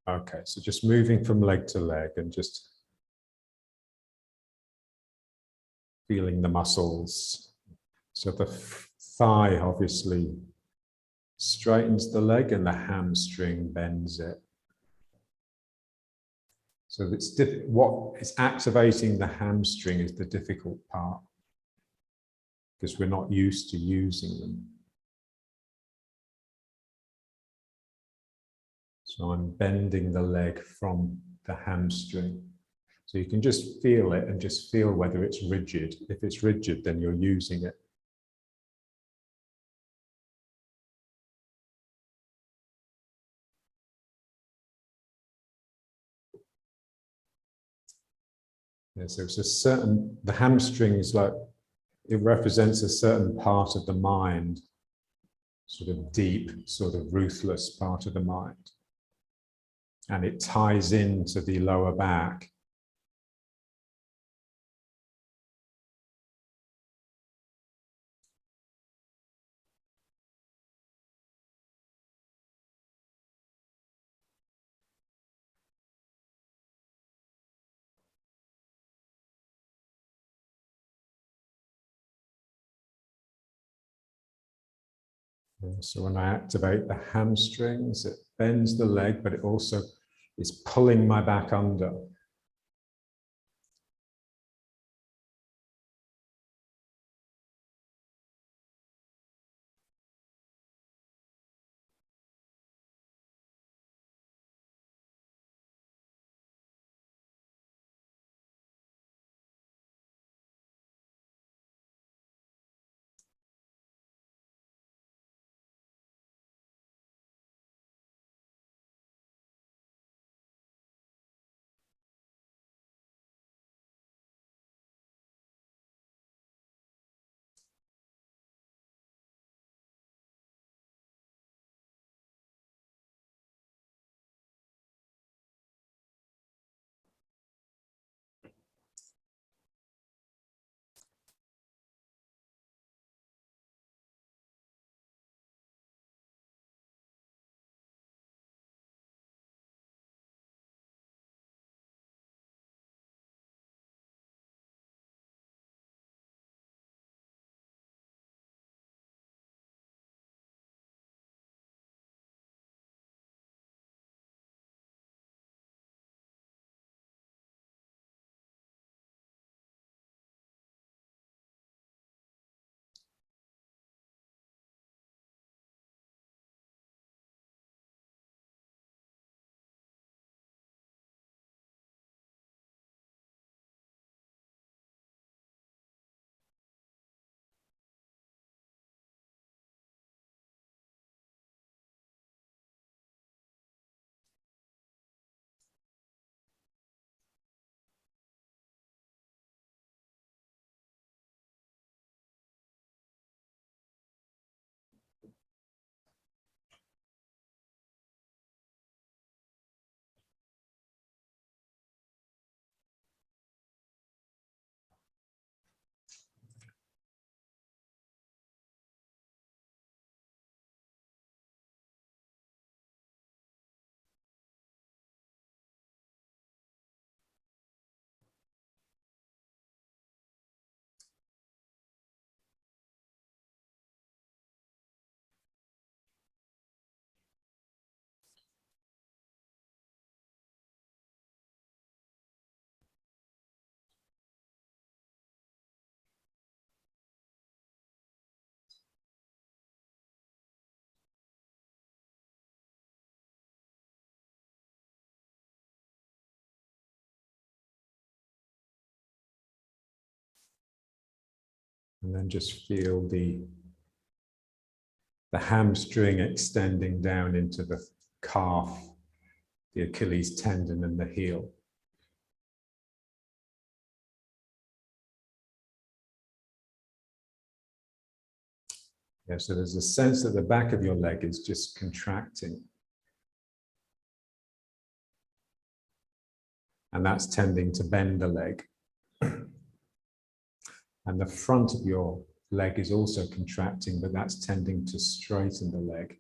Okay, so just moving from leg to leg and just feeling the muscles. So the thigh obviously straightens the leg and the hamstring bends it. So it's what is activating the hamstring is the difficult part, because we're not used to using them. So I'm bending the leg from the hamstring. So you can just feel it and just feel whether it's rigid. If it's rigid, then you're using it. Yeah, so it's a certain, the hamstring is like, it represents a certain part of the mind, sort of deep, sort of ruthless part of the mind. And it ties into the lower back. And so when I activate the hamstrings, it bends the leg, but it also is pulling my back under. And then just feel the hamstring extending down into the calf, the Achilles tendon and the heel. Yeah, so there's a sense that the back of your leg is just contracting. And that's tending to bend the leg. And the front of your leg is also contracting, but that's tending to straighten the leg.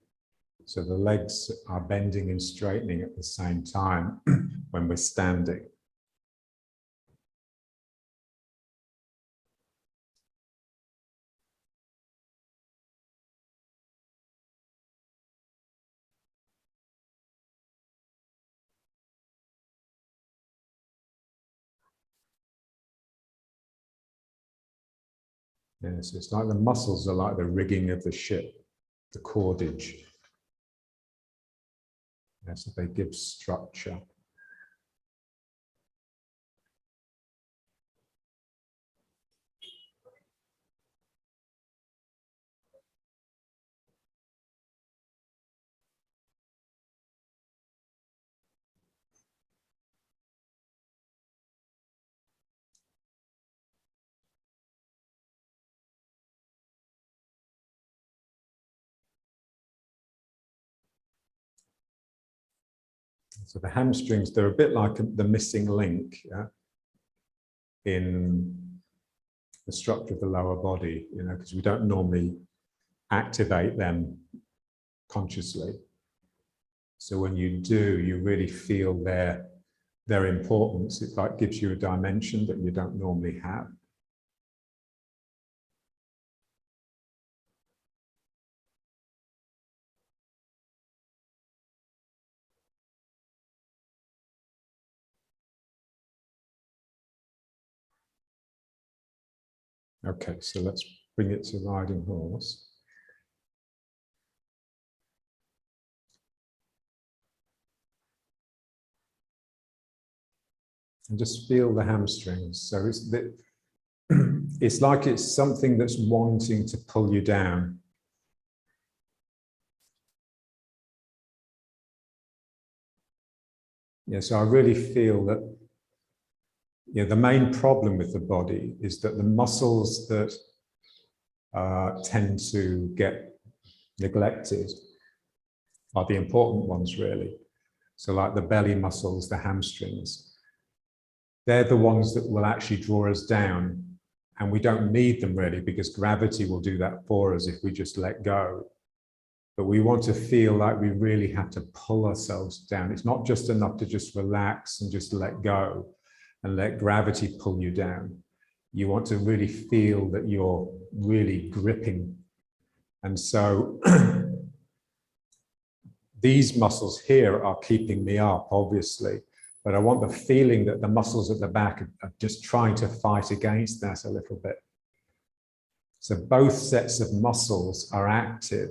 So the legs are bending and straightening at the same time when we're standing. Yeah, so it's like the muscles are like the rigging of the ship, the cordage. Yeah, so they give structure. So the hamstrings, they're a bit like the missing link, yeah, in the structure of the lower body, you know, because we don't normally activate them consciously. So when you do, you really feel their importance. It like gives you a dimension that you don't normally have. Okay, so let's bring it to riding horse. And just feel the hamstrings. So it's like it's something that's wanting to pull you down. Yeah, so I really feel that, you know, the main problem with the body is that the muscles that tend to get neglected are the important ones, really. So like the belly muscles, the hamstrings, they're the ones that will actually draw us down, and we don't need them really because gravity will do that for us if we just let go. But we want to feel like we really have to pull ourselves down. It's not just enough to just relax and just let go and let gravity pull you down. You want to really feel that you're really gripping. And so these muscles here are keeping me up, obviously, but I want the feeling that the muscles at the back are just trying to fight against that a little bit. So both sets of muscles are active,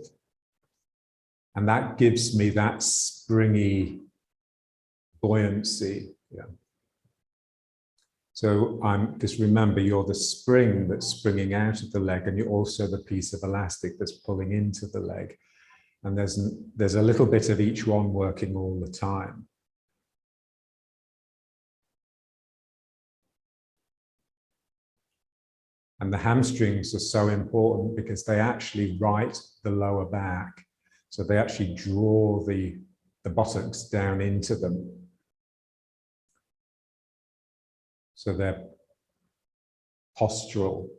and that gives me that springy buoyancy. Yeah. So just remember, you're the spring that's springing out of the leg, and you're also the piece of elastic that's pulling into the leg. And there's a little bit of each one working all the time. And the hamstrings are so important because they actually right the lower back. So they actually draw the buttocks down into them. So they're postural.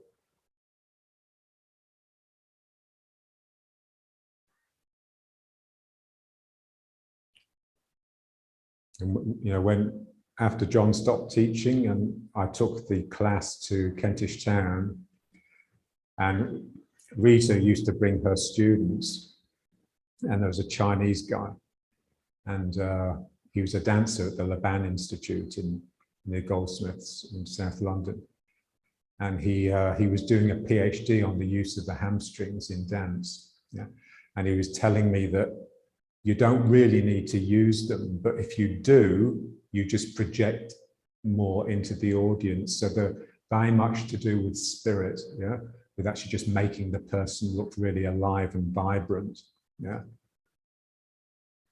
And, you know, after John stopped teaching and I took the class to Kentish Town, and Rita used to bring her students, and there was a Chinese guy, and he was a dancer at the Laban Institute near Goldsmiths in South London. And he was doing a PhD on the use of the hamstrings in dance. Yeah? And he was telling me that you don't really need to use them, but if you do, you just project more into the audience. So they're very much to do with spirit, yeah, with actually just making the person look really alive and vibrant, yeah.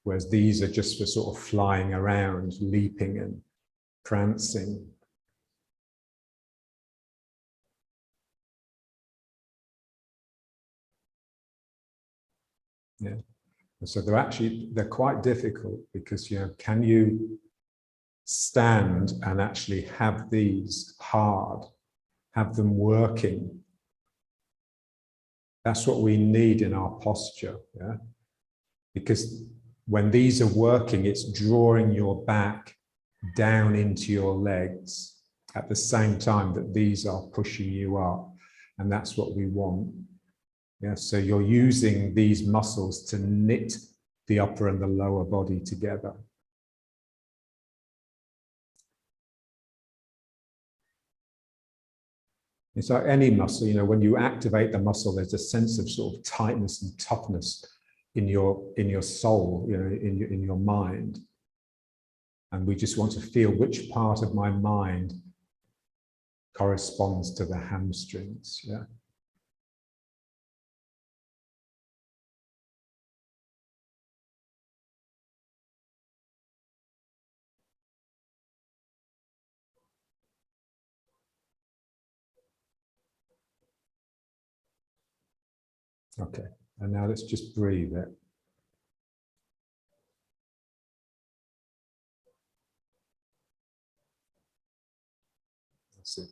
Whereas these are just for sort of flying around, leaping and prancing. Yeah. So they're quite difficult because, you know, can you stand and actually have these hard, have them working? That's what we need in our posture. Yeah. because when these are working, it's drawing your back down into your legs at the same time that these are pushing you up. And that's what we want. Yeah, so you're using these muscles to knit the upper and the lower body together. It's like any muscle, you know, when you activate the muscle, there's a sense of sort of tightness and toughness in your soul, you know, in your mind. And we just want to feel which part of my mind corresponds to the hamstrings. Yeah. Okay. And now let's just breathe it. That's it.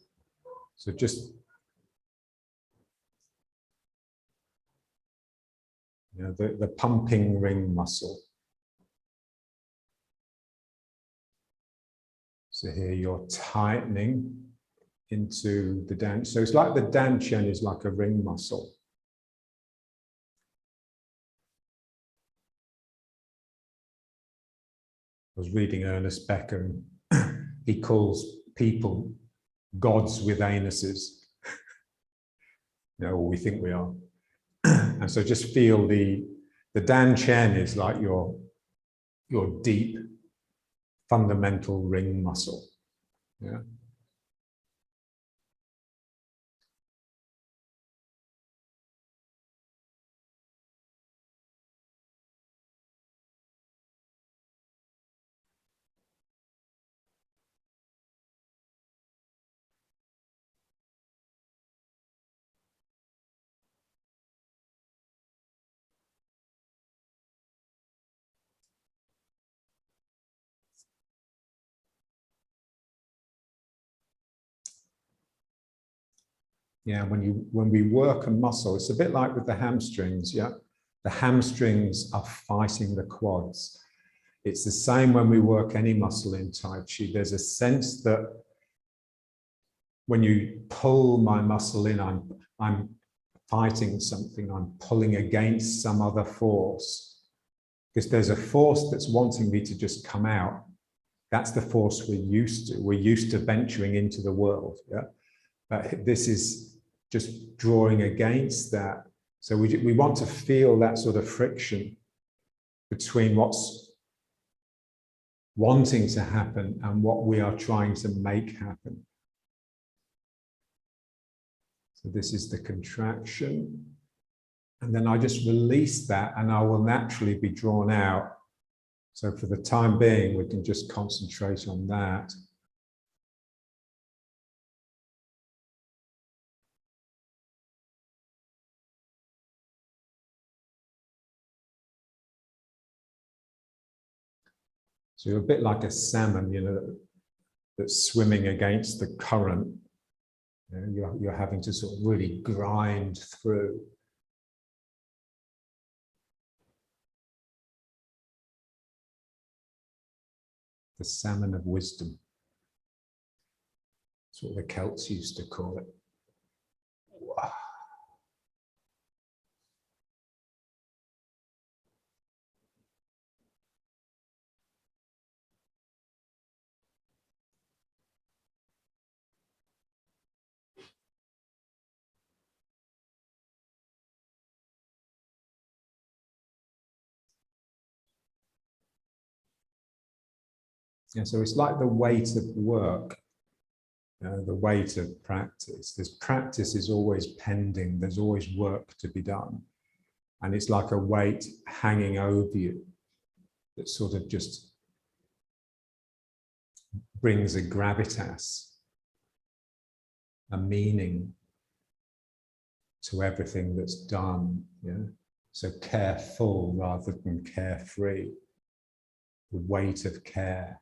So just, you know, the pumping ring muscle. So here you're tightening into the Dan. So it's like the dantian is like a ring muscle. I was reading Ernest Becker, and he calls people gods with anuses. You know, or we think we are. And so just feel the dantian is like your deep, fundamental ring muscle. Yeah. Yeah, when we work a muscle, it's a bit like with the hamstrings, yeah? The hamstrings are fighting the quads. It's the same when we work any muscle in Tai Chi. There's a sense that when you pull my muscle in, I'm fighting something, I'm pulling against some other force. Because there's a force that's wanting me to just come out. That's the force we're used to. We're used to venturing into the world, yeah? But this is just drawing against that. So we want to feel that sort of friction between what's wanting to happen and what we are trying to make happen. So this is the contraction. And then I just release that and I will naturally be drawn out. So for the time being, we can just concentrate on that. So you're a bit like a salmon, you know, that's swimming against the current. You know, you're having to sort of really grind through. The salmon of wisdom. That's what the Celts used to call it. Wow. Yeah, so it's like the weight of work, the weight of practice. This practice is always pending. There's always work to be done. And it's like a weight hanging over you that sort of just brings a gravitas, a meaning to everything that's done. Yeah? So careful rather than carefree. The weight of care.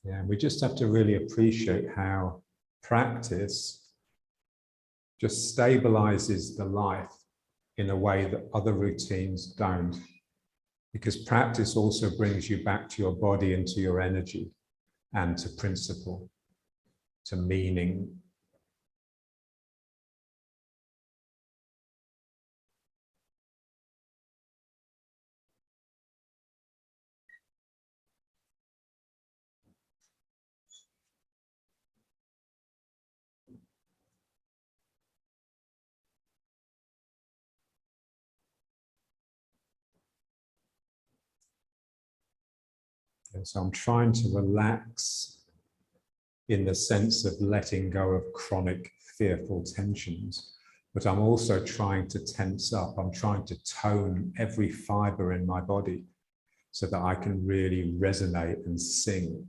Yeah, we just have to really appreciate how practice just stabilizes the life in a way that other routines don't. Because practice also brings you back to your body and to your energy and to principle, to meaning. And so I'm trying to relax in the sense of letting go of chronic fearful tensions, but I'm also trying to tense up. I'm trying to tone every fiber in my body so that I can really resonate and sing.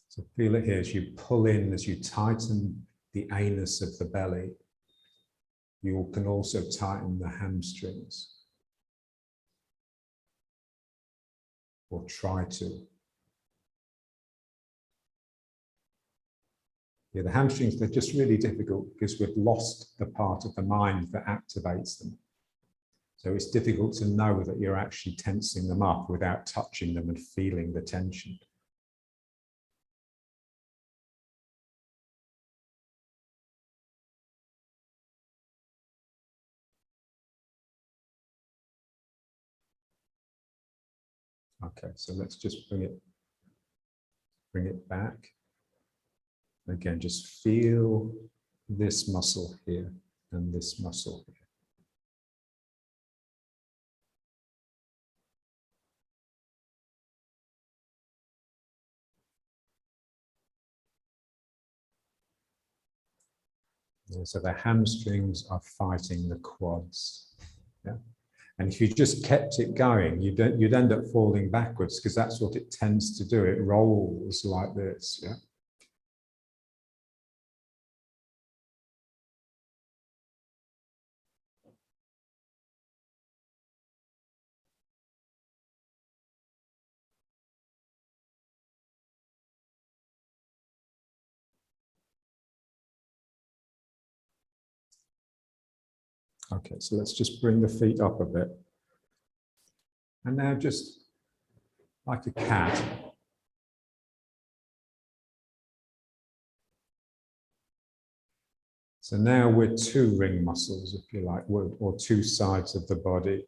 So feel it here as you pull in, as you tighten the anus of the belly. You can also tighten the hamstrings, or try to. Yeah, the hamstrings, they're just really difficult because we've lost the part of the mind that activates them. So it's difficult to know that you're actually tensing them up without touching them and feeling the tension. Okay, so let's just bring it back. Again, just feel this muscle here and this muscle here. Yeah, so the hamstrings are fighting the quads. Yeah. And if you just kept it going, you'd end up falling backwards because that's what it tends to do. It rolls like this. Yeah. Okay, so let's just bring the feet up a bit. And now just like a cat. So now we're two ring muscles, if you like, or two sides of the body.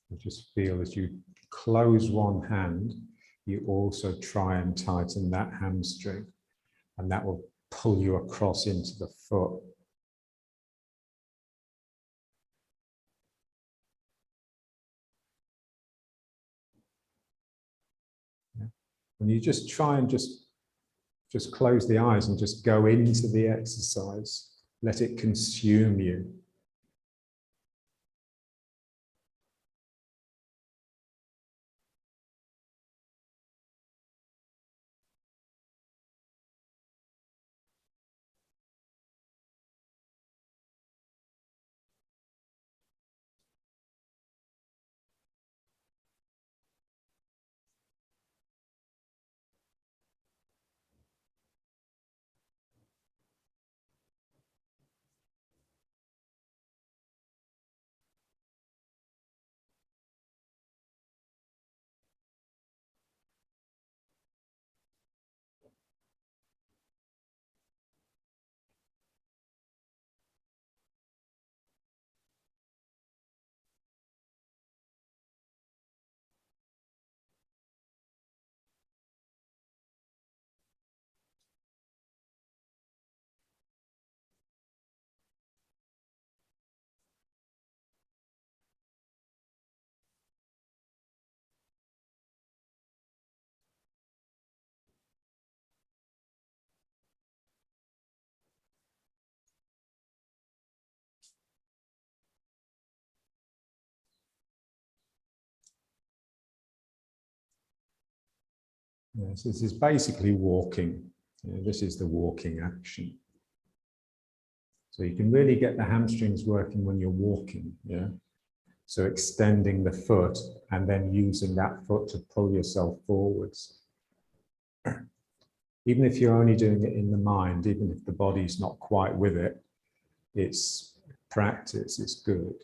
You just feel as you close one hand, you also try and tighten that hamstring, and that will pull you across into the foot. Yeah. And you just try and just close the eyes and just go into the exercise. Let it consume you. Yes, this is basically walking. This is the walking action. So you can really get the hamstrings working when you're walking. Yeah. So extending the foot and then using that foot to pull yourself forwards. Even if you're only doing it in the mind, even if the body's not quite with it, it's practice, it's good.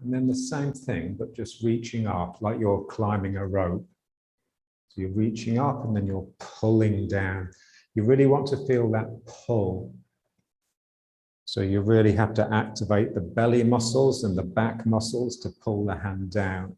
And then the same thing, but just reaching up like you're climbing a rope. So you're reaching up and then you're pulling down. You really want to feel that pull. So you really have to activate the belly muscles and the back muscles to pull the hand down.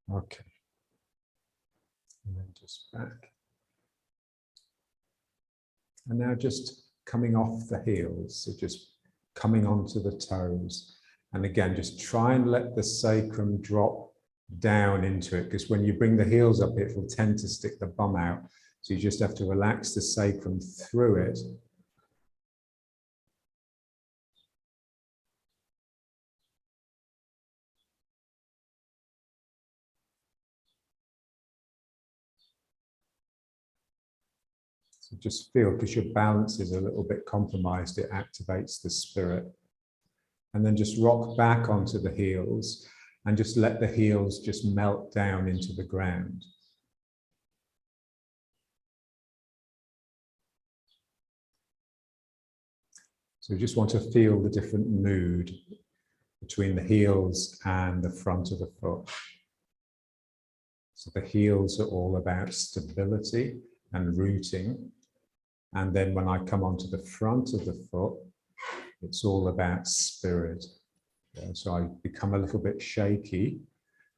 Okay. And then just back. And now just coming off the heels, so just coming onto the toes. And again, just try and let the sacrum drop down into it, because when you bring the heels up, it will tend to stick the bum out. So you just have to relax the sacrum through it. So just feel, because your balance is a little bit compromised, it activates the spirit. And then just rock back onto the heels and just let the heels just melt down into the ground. So you just want to feel the different mood between the heels and the front of the foot. So the heels are all about stability and rooting. And then when I come onto the front of the foot, it's all about spirit. Yeah, so I become a little bit shaky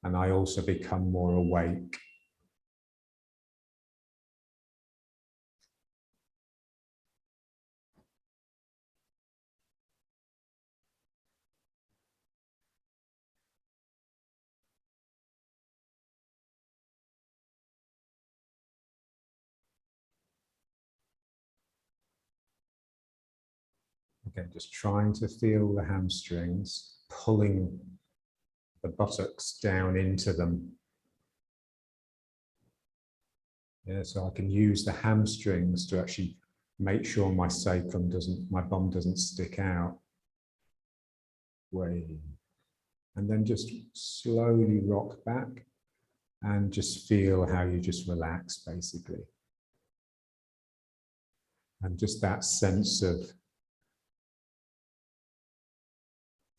and I also become more awake. Again, just trying to feel the hamstrings, pulling the buttocks down into them. Yeah, so I can use the hamstrings to actually make sure my sacrum doesn't, my bum doesn't stick out. Way. And then just slowly rock back and just feel how you just relax, basically. And just that sense of,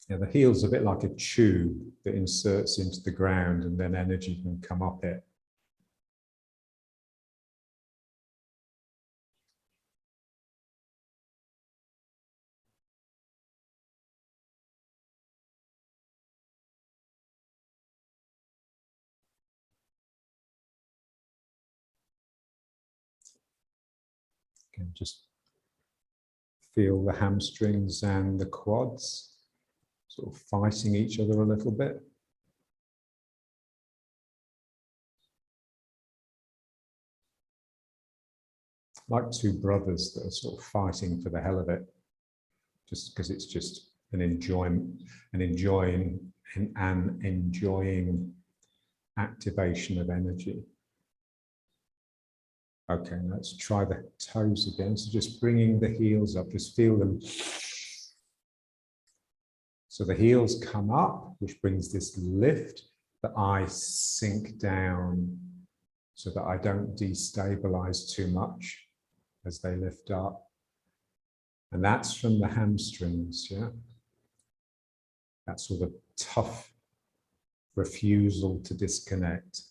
yeah, the heel's a bit like a tube that inserts into the ground and then energy can come up it. And just feel the hamstrings and the quads sort of fighting each other a little bit. Like two brothers that are sort of fighting for the hell of it, just because it's just an enjoying activation of energy. Okay, let's try the toes again. So just bringing the heels up, just feel them. So the heels come up, which brings this lift. The eyes sink down so that I don't destabilize too much as they lift up. And that's from the hamstrings, yeah? That sort of tough refusal to disconnect.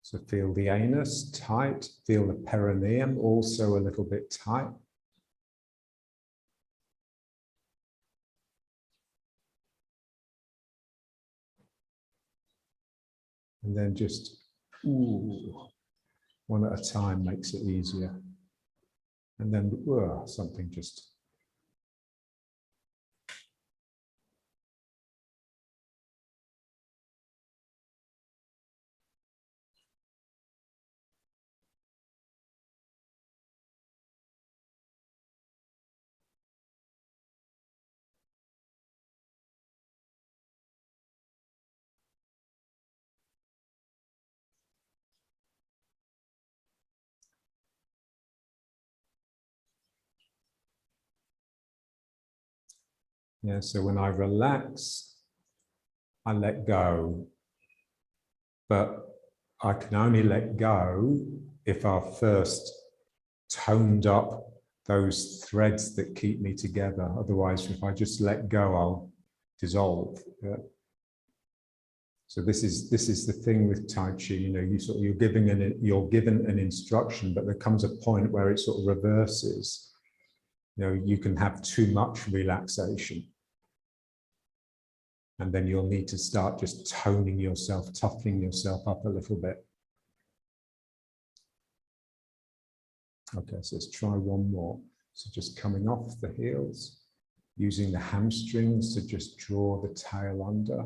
So feel the anus tight, feel the perineum also a little bit tight. And then just, ooh, one at a time makes it easier. And then something just. Yeah, so when I relax, I let go. But I can only let go if I've first toned up those threads that keep me together. Otherwise, if I just let go, I'll dissolve. Yeah? So this is the thing with Tai Chi. You know, you're given an instruction, but there comes a point where it sort of reverses. You know, you can have too much relaxation. And then you'll need to start just toning yourself, toughening yourself up a little bit. Okay, so let's try one more. So just coming off the heels, using the hamstrings to just draw the tail under.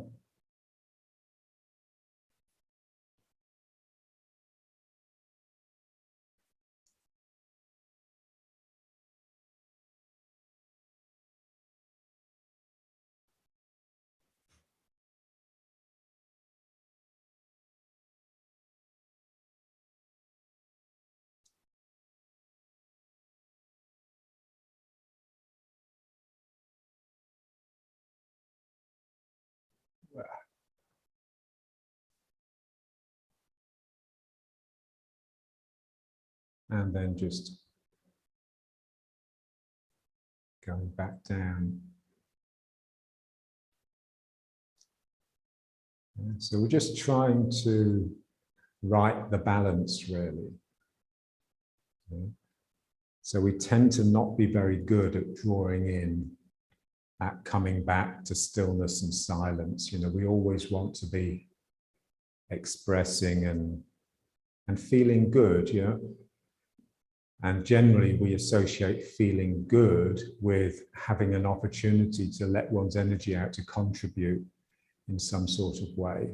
And then just going back down. Yeah, so we're just trying to right the balance, really. Yeah. So we tend to not be very good at drawing in, at coming back to stillness and silence. You know, we always want to be expressing and feeling good, you know. And generally, we associate feeling good with having an opportunity to let one's energy out to contribute in some sort of way.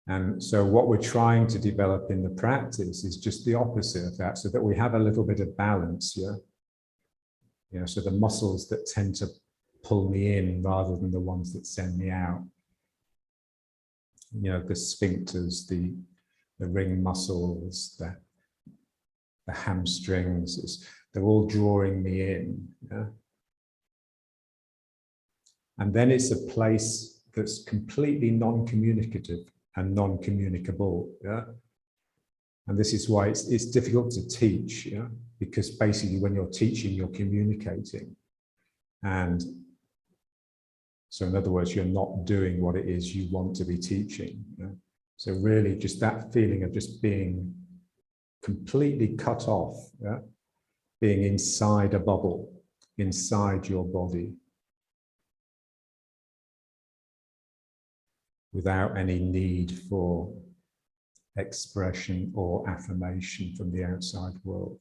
And so what we're trying to develop in the practice is just the opposite of that, so that we have a little bit of balance, yeah? You know, so the muscles that tend to pull me in rather than the ones that send me out. You know, the sphincters, the ring muscles, the hamstrings, they're all drawing me in. Yeah? And then it's a place that's completely non-communicative and non-communicable. Yeah? And this is why it's difficult to teach, yeah? Because basically when you're teaching, you're communicating. And so in other words, you're not doing what it is you want to be teaching. Yeah? So really just that feeling of just being completely cut off, yeah? Being inside a bubble, inside your body, without any need for expression or affirmation from the outside world.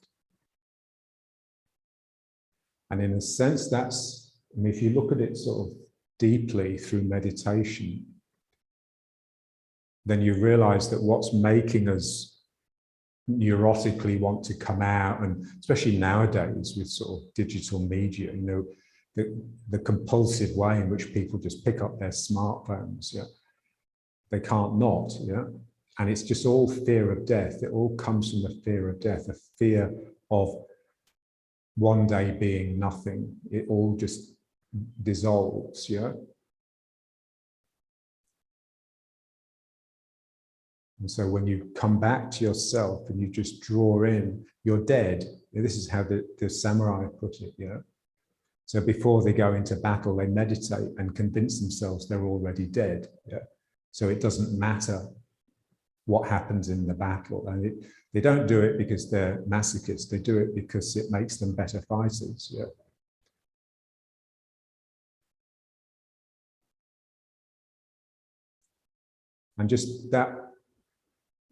And in a sense, that's, I mean, if you look at it sort of deeply through meditation, then you realize that what's making us neurotically want to come out, and especially nowadays with sort of digital media, you know, the compulsive way in which people just pick up their smartphones, yeah, they can't not, yeah, and it's just all fear of death. It all comes from the fear of death, a fear of one day being nothing. It all just dissolves, yeah. And so when you come back to yourself and you just draw in, you're dead. This is how the samurai put it, yeah. So before they go into battle, they meditate and convince themselves they're already dead, yeah. So it doesn't matter what happens in the battle. And they don't do it because they're masochists. They do it because it makes them better fighters, yeah. And just that,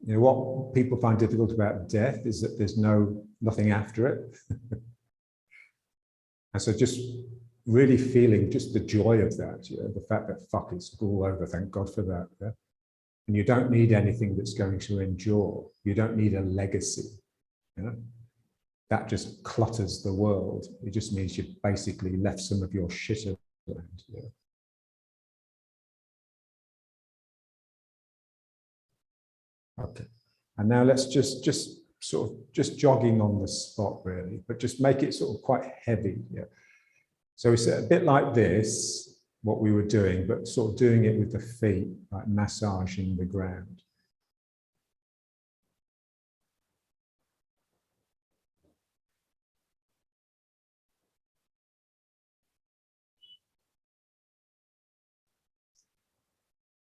you know, what people find difficult about death is that there's nothing after it. And so just really feeling just the joy of that, you know, the fact that fuck, it's all over, thank God for that. Yeah? And you don't need anything that's going to endure. You don't need a legacy. You know? That just clutters the world. It just means you've basically left some of your shit around. You know? Okay. And now let's just sort of just jogging on the spot really, but just make it sort of quite heavy. Yeah. So it's a bit like this, what we were doing, but sort of doing it with the feet, like massaging the ground.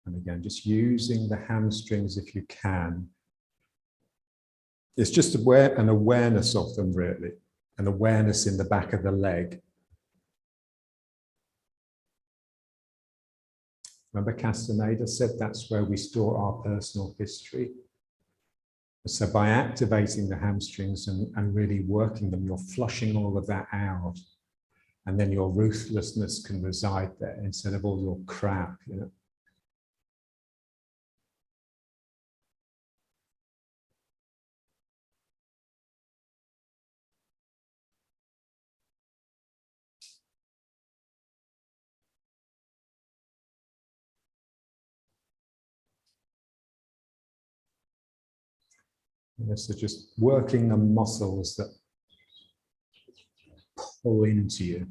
And again, just using the hamstrings if you can. It's just an awareness of them really, an awareness in the back of the leg. Remember Castaneda said that's where we store our personal history. So by activating the hamstrings and really working them, you're flushing all of that out. And then your ruthlessness can reside there instead of all your crap, you know. So just working the muscles that pull into you.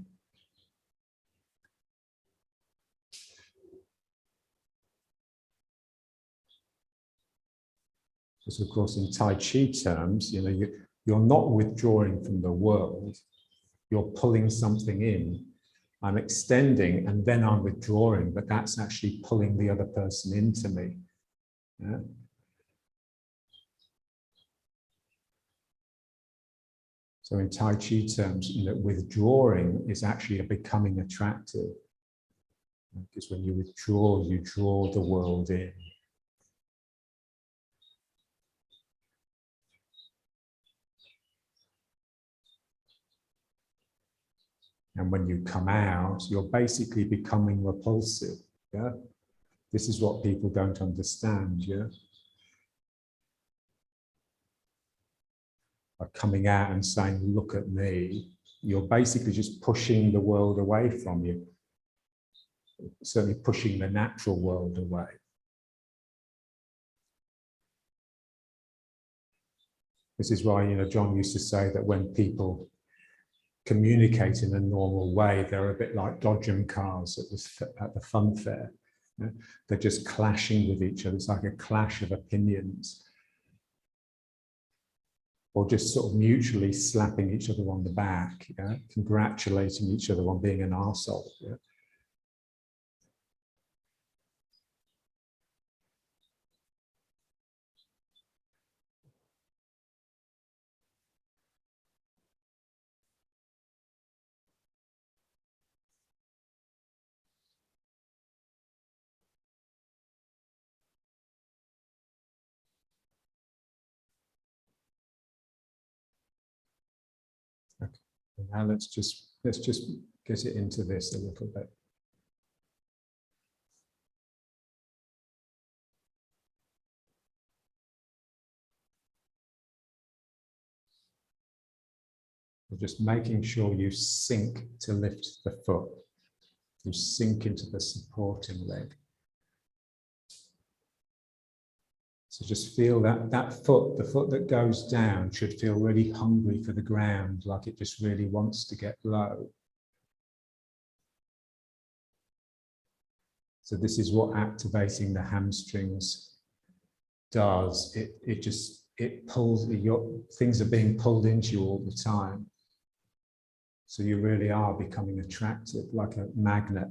Because of course in Tai Chi terms, you know, you're not withdrawing from the world, you're pulling something in. I'm extending and then I'm withdrawing, but that's actually pulling the other person into me. Yeah? So in Tai Chi terms, you know, withdrawing is actually becoming attractive. Because when you withdraw, you draw the world in. And when you come out, you're basically becoming repulsive. Yeah, this is what people don't understand. Yeah, by coming out and saying, "Look at me," you're basically just pushing the world away from you. Certainly pushing the natural world away. This is why, John used to say that when people communicate in a normal way, they're a bit like dodgem cars at the fun fair. They're just clashing with each other. It's like a clash of opinions. Or just sort of mutually slapping each other on the back, congratulating each other on being an arsehole. Yeah? Okay. And now let's just get it into this a little bit. We're just making sure you sink to lift the foot. You sink into the supporting leg. So just feel that foot, the foot that goes down, should feel really hungry for the ground, like it just really wants to get low. So this is what activating the hamstrings does. It pulls, things are being pulled into you all the time. So you really are becoming attractive, like a magnet.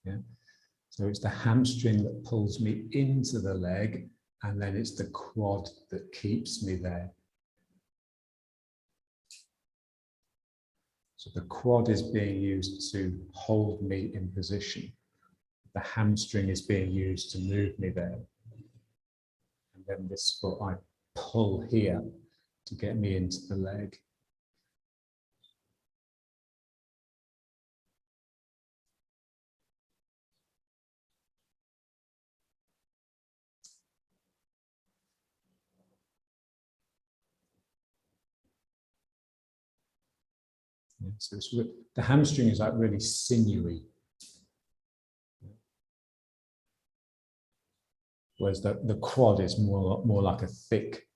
Yeah. So it's the hamstring that pulls me into the leg, and then it's the quad that keeps me there. So the quad is being used to hold me in position. The hamstring is being used to move me there. And then this foot I pull here to get me into the leg. Yeah, so the hamstring is like really sinewy. Whereas the quad is more like a thick,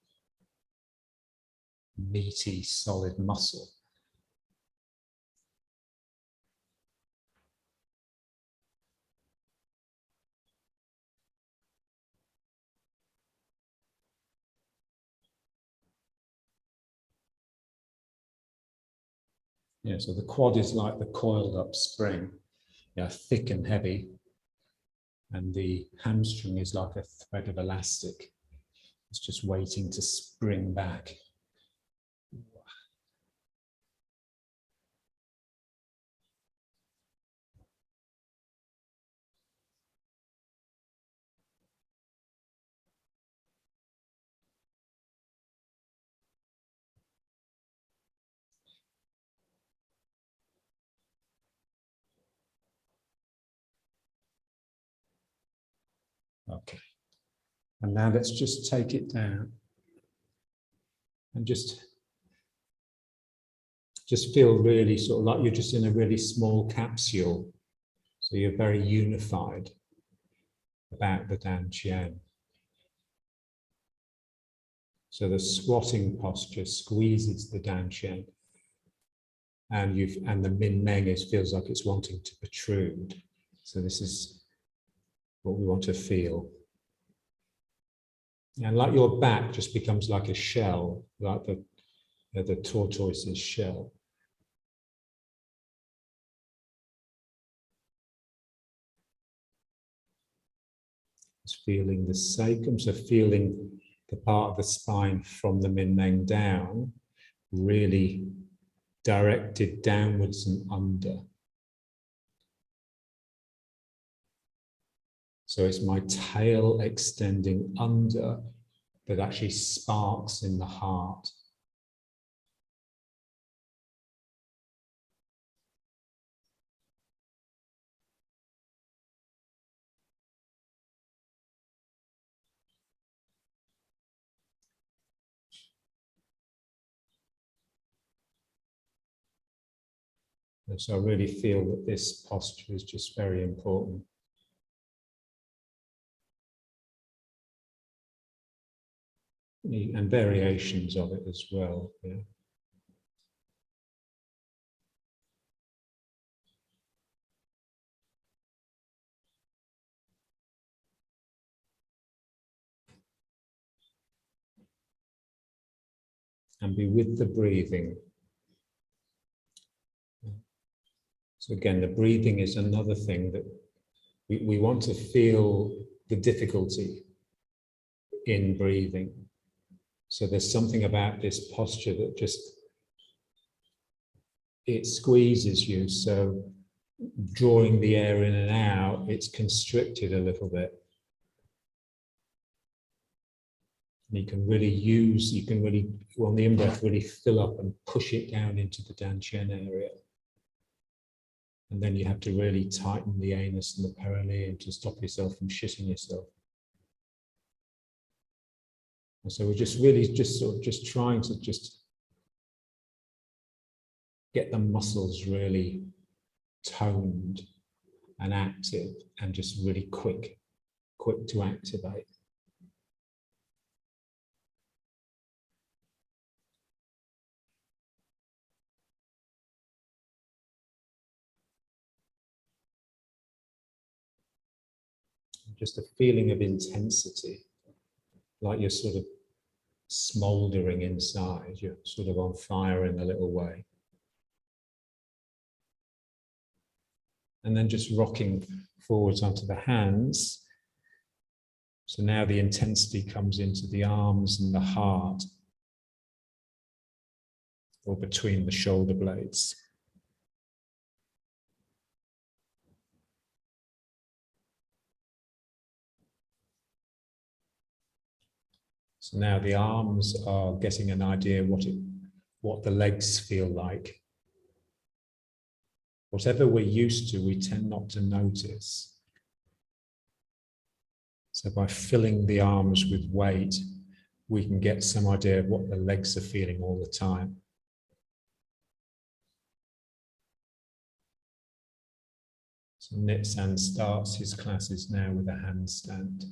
meaty, solid muscle. Yeah, so the quad is like the coiled up spring, thick and heavy. And the hamstring is like a thread of elastic. It's just waiting to spring back. Okay. And now let's just take it down and just feel really sort of like you're just in a really small capsule. So you're very unified about the Danqian. So the squatting posture squeezes the Danqian, and the Min Meng feels like it's wanting to protrude. So this is what we want to feel. And like your back just becomes like a shell, like the tortoise's shell. Just feeling the sacrum, so feeling the part of the spine from the min-meng down, really directed downwards and under. So it's my tail extending under that actually sparks in the heart. And so I really feel that this posture is just very important. And variations of it as well. Yeah. And be with the breathing. So again, the breathing is another thing that we want to feel the difficulty in breathing. So there's something about this posture that just, it squeezes you. So drawing the air in and out, it's constricted a little bit. And you can really, on the in-breath, really fill up and push it down into the dantian area. And then you have to really tighten the anus and the perineum to stop yourself from shitting yourself. And so we're just really trying to get the muscles really toned and active and just really quick to activate. Just a feeling of intensity, like you're sort of smouldering inside, you're sort of on fire in a little way. And then just rocking forwards onto the hands. So now the intensity comes into the arms and the heart, or between the shoulder blades. So now the arms are getting an idea what the legs feel like. Whatever we're used to, we tend not to notice. So by filling the arms with weight, we can get some idea of what the legs are feeling all the time. So Nitsan starts his classes now with a handstand.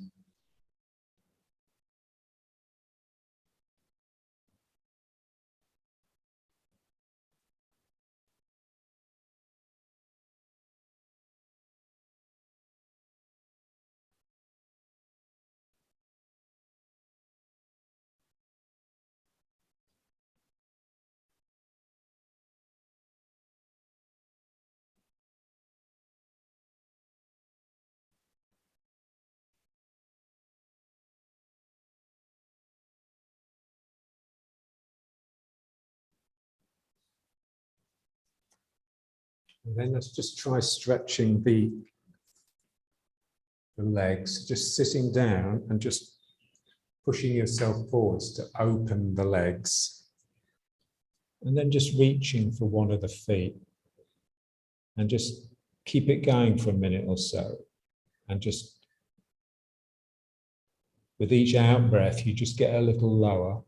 And then let's just try stretching the legs, just sitting down and just pushing yourself forwards to open the legs. And then just reaching for one of the feet. And just keep it going for a minute or so. And just, with each out breath, you just get a little lower.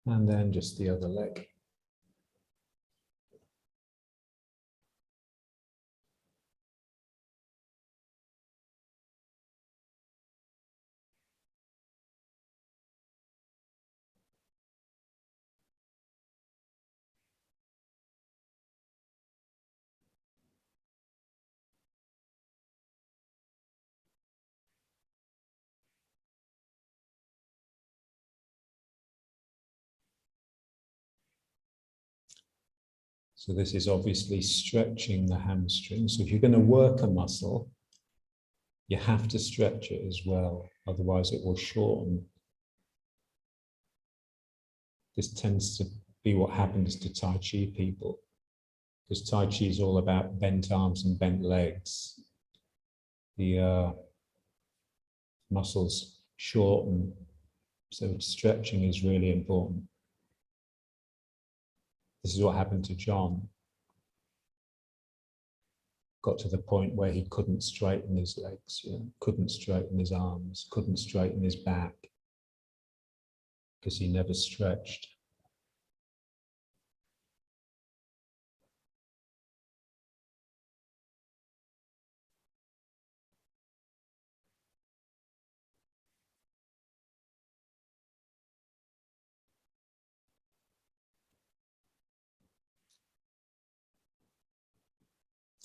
And then just the other leg. So this is obviously stretching the hamstring. So if you're going to work a muscle, you have to stretch it as well, otherwise it will shorten. This tends to be what happens to Tai Chi people, because Tai Chi is all about bent arms and bent legs. The muscles shorten, so stretching is really important. This is what happened to John. Got to the point where he couldn't straighten his legs, couldn't straighten his arms, couldn't straighten his back, because he never stretched.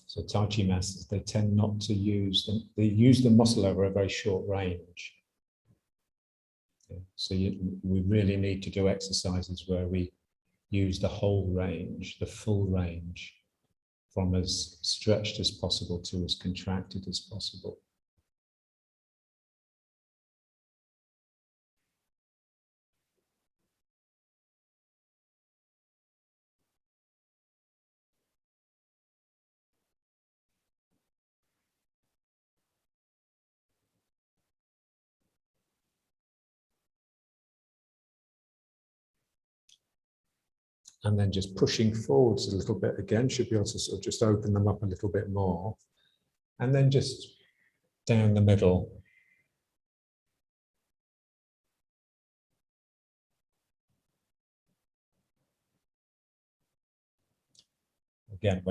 So Tai Chi masters, they tend not to use them. They use the muscle over a very short range. So we really need to do exercises where we use the whole range, the full range, from as stretched as possible to as contracted as possible. And then just pushing forwards a little bit again, should be able to sort of just open them up a little bit more. And then just down the middle. Again,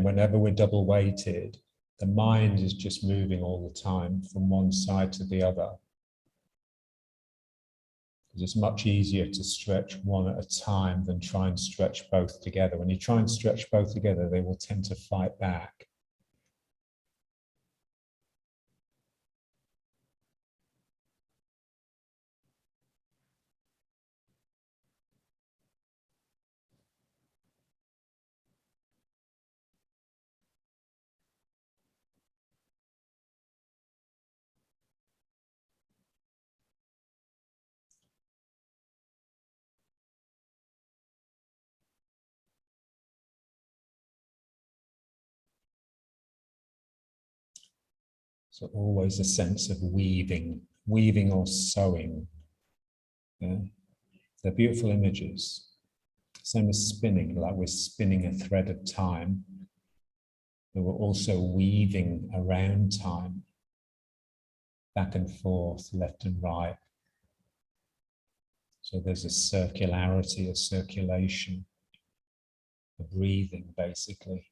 whenever we're double weighted, the mind is just moving all the time from one side to the other. It's much easier to stretch one at a time than try and stretch both together. When you try and stretch both together, they will tend to fight back. So always a sense of weaving or sewing. Yeah? They're beautiful images. Same as spinning, like we're spinning a thread of time, but we're also weaving around time, back and forth, left and right. So there's a circularity, a circulation, a breathing, basically.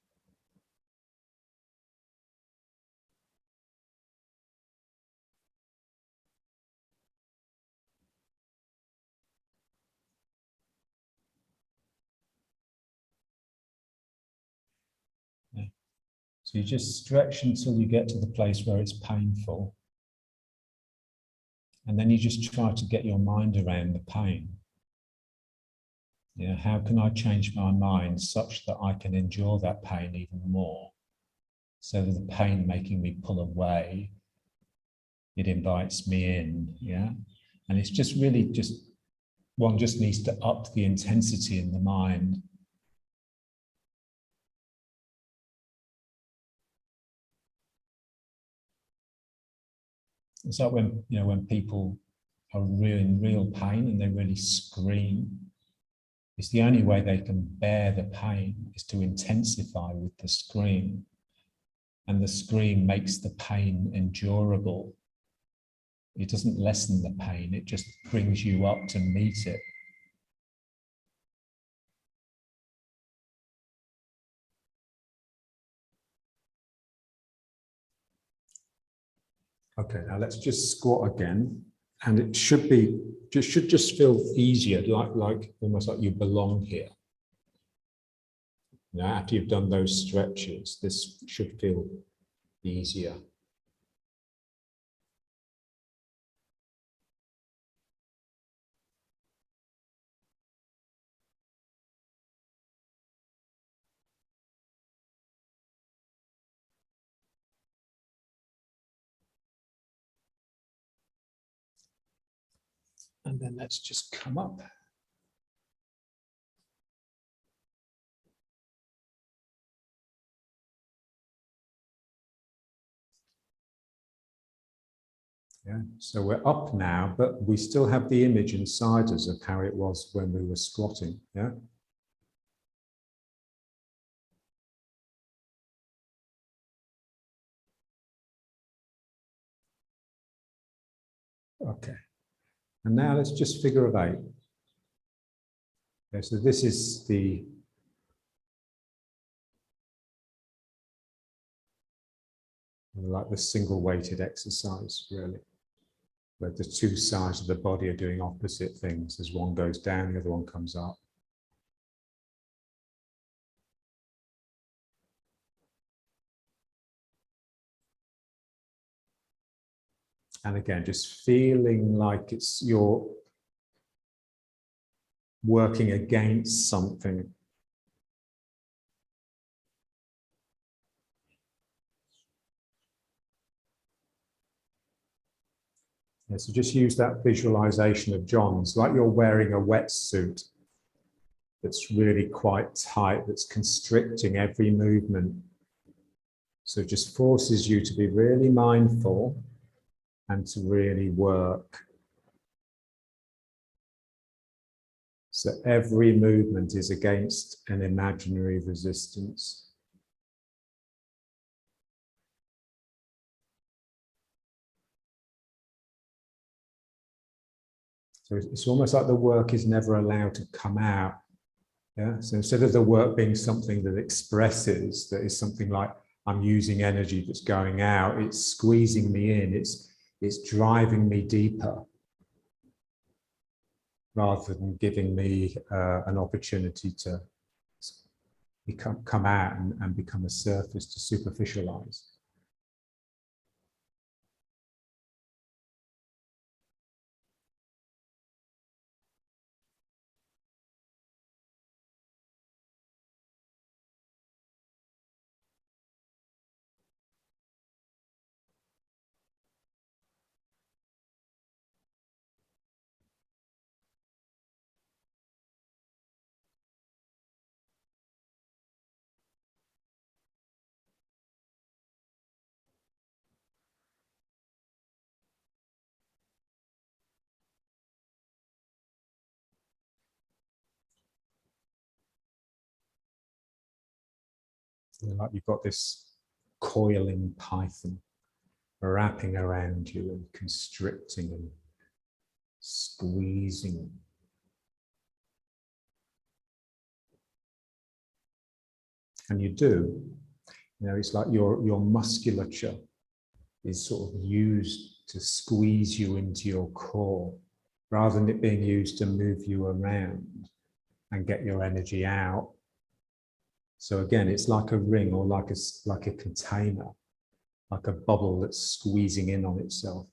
Yeah. So you just stretch until you get to the place where it's painful. And then you just try to get your mind around the pain. Yeah, how can I change my mind such that I can endure that pain even more? So that the pain making me pull away, it invites me in, yeah? And it's just really one just needs to up the intensity in the mind. It's like when people are in real pain and they really scream. It's the only way they can bear the pain is to intensify with the scream. And the scream makes the pain endurable. It doesn't lessen the pain, it just brings you up to meet it. Okay, now let's just squat again. And it should just feel easier, like almost like you belong here. Now, after you've done those stretches, this should feel easier. And then let's just come up. Yeah, so we're up now, but we still have the image inside us of how it was when we were squatting. Yeah. Okay. And now let's just figure of 8. Okay, so this is like the single weighted exercise, really, where the two sides of the body are doing opposite things. As one goes down, the other one comes up. And again, just feeling like you're working against something. Yeah, so just use that visualization of John's, like you're wearing a wetsuit that's really quite tight, that's constricting every movement. So it just forces you to be really mindful and to really work. So every movement is against an imaginary resistance. So it's almost like the work is never allowed to come out. Yeah. So instead of the work being something that expresses, that is something like I'm using energy that's going out, it's squeezing me in, it's driving me deeper, rather than giving me an opportunity to come out and become a surface to superficialize. Like you've got this coiling python wrapping around you and constricting and squeezing. And you do, it's like your musculature is sort of used to squeeze you into your core, rather than it being used to move you around and get your energy out. So again, it's like a ring, or like a container, like a bubble that's squeezing in on itself.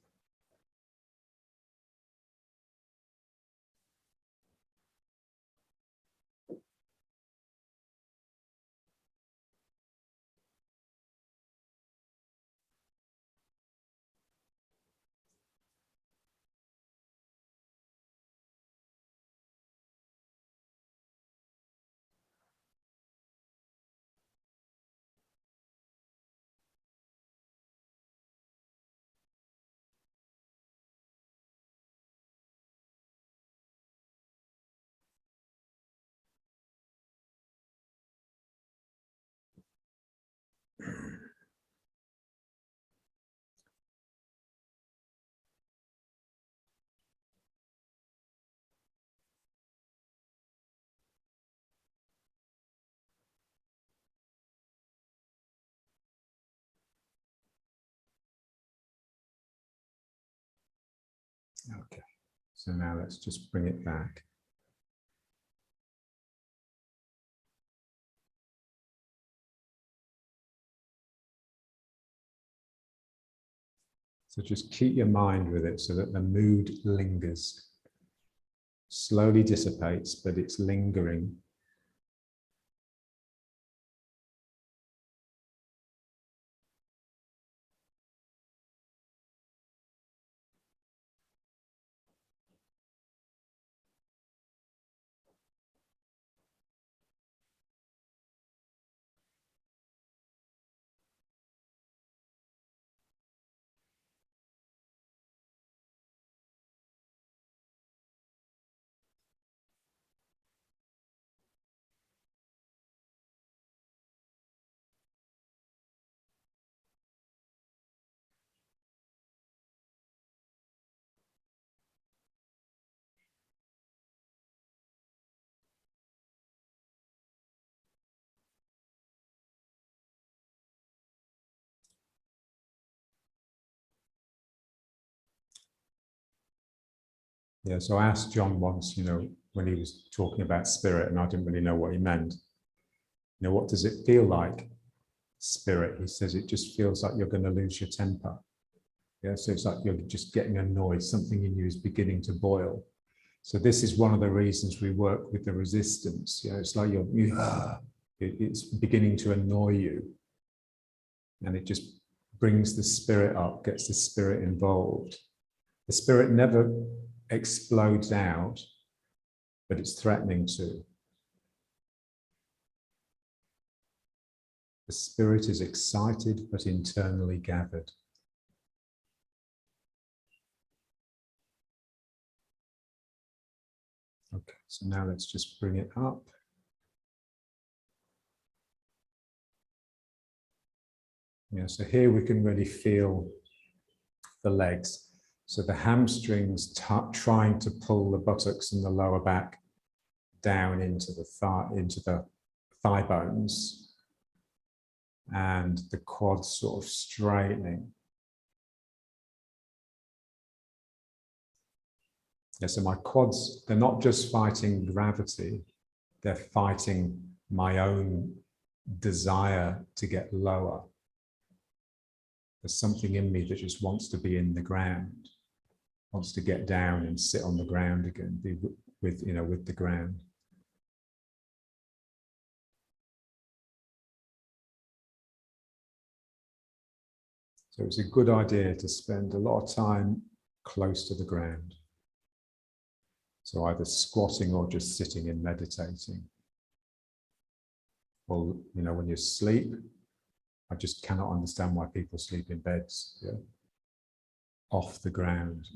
Okay, so now let's just bring it back. So just keep your mind with it so that the mood lingers. Slowly dissipates, but it's lingering. Yeah, so I asked John once, when he was talking about spirit, and I didn't really know what he meant. What does it feel like, spirit? He says it just feels like you're going to lose your temper. Yeah, so it's like you're just getting annoyed. Something in you is beginning to boil. So this is one of the reasons we work with the resistance. It's like it's beginning to annoy you, and it just brings the spirit up, gets the spirit involved. The spirit never explodes out, but it's threatening to. The spirit is excited but internally gathered. Okay, so now let's just bring it up. Yeah, so here we can really feel the legs. So the hamstrings trying to pull the buttocks and the lower back down into the thigh bones, and the quads sort of straightening. Yeah, so my quads, they're not just fighting gravity, they're fighting my own desire to get lower. There's something in me that just wants to be in the ground, wants to get down and sit on the ground again, be with the ground. So it's a good idea to spend a lot of time close to the ground. So either squatting or just sitting and meditating. Or, when you sleep, I just cannot understand why people sleep in beds, off the ground.